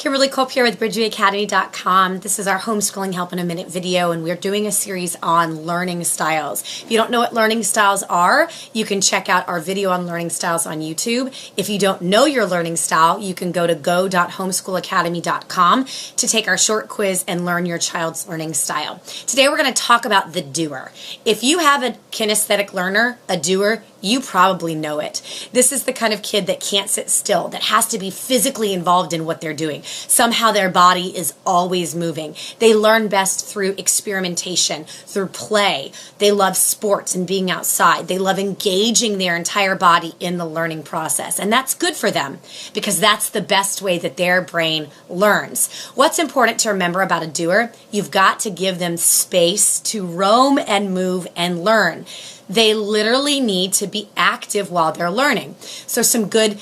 Kimberly Culp here with BridgewayAcademy.com. This is our Homeschooling Help in a Minute video, and we're doing a series on learning styles. If you don't know what learning styles are, you can check out our video on learning styles on YouTube. If you don't know your learning style, you can go to go.homeschoolacademy.com to take our short quiz and learn your child's learning style. Today we're going to talk about the doer. If you have a kinesthetic learner, a doer, you probably know it. This is the kind of kid that can't sit still, that has to be physically involved in what they're doing. Somehow their body is always moving. They learn best through experimentation, through play. They love sports and being outside. They love engaging their entire body in the learning process. And that's good for them because that's the best way that their brain learns. What's important to remember about a doer? You've got to give them space to roam and move and learn. They literally need to be active while they're learning. So some good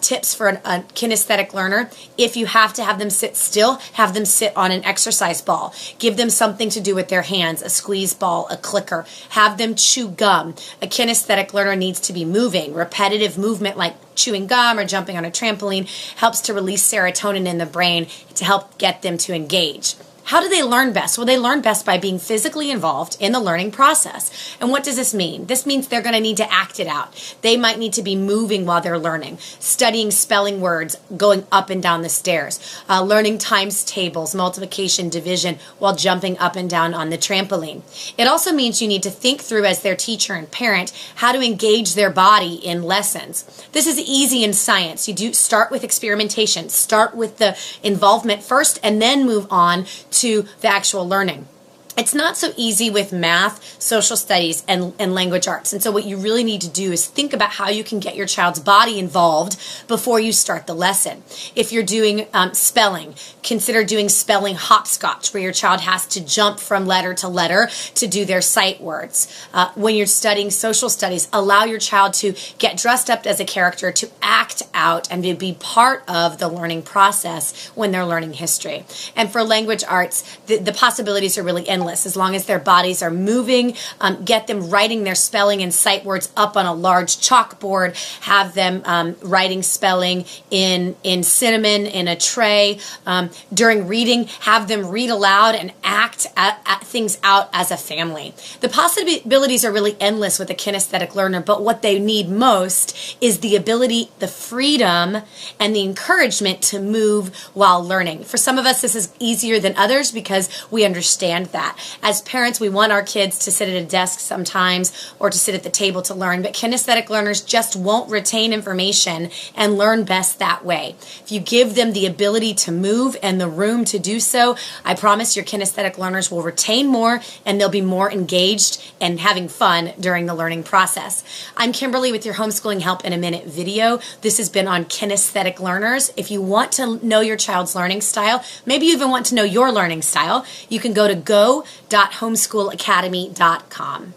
tips for a kinesthetic learner: if you have to have them sit still, have them sit on an exercise ball. Give them something to do with their hands, a squeeze ball, a clicker. Have them chew gum. A kinesthetic learner needs to be moving. Repetitive movement like chewing gum or jumping on a trampoline helps to release serotonin in the brain to help get them to engage. How do they learn best? Well, they learn best by being physically involved in the learning process. And what does this mean? This means they're going to need to act it out. They might need to be moving while they're learning, studying spelling words, going up and down the stairs, learning times tables, multiplication, division, while jumping up and down on the trampoline. It also means you need to think through, as their teacher and parent, how to engage their body in lessons. This is easy in science. You do start with experimentation, start with the involvement first, and then move on to the actual learning. It's not so easy with math, social studies, and language arts. And so what you really need to do is think about how you can get your child's body involved before you start the lesson. If you're doing spelling, consider doing spelling hopscotch, where your child has to jump from letter to letter to do their sight words. When you're studying social studies, allow your child to get dressed up as a character, to act out, and to be part of the learning process when they're learning history. And for language arts, the possibilities are really endless. As long as their bodies are moving, get them writing their spelling and sight words up on a large chalkboard, have them writing spelling in cinnamon in a tray. During reading, have them read aloud and act things out as a family. The possibilities are really endless with a kinesthetic learner, but what they need most is the ability, the freedom, and the encouragement to move while learning. For some of us, this is easier than others because we understand that. As parents, we want our kids to sit at a desk sometimes or to sit at the table to learn, but kinesthetic learners just won't retain information and learn best that way. If you give them the ability to move and the room to do so, I promise your kinesthetic learners will retain more and they'll be more engaged and having fun during the learning process. I'm Kimberly with your Homeschooling Help in a Minute video. This has been on kinesthetic learners. If you want to know your child's learning style, maybe you even want to know your learning style, you can go to go.homeschoolacademy.com.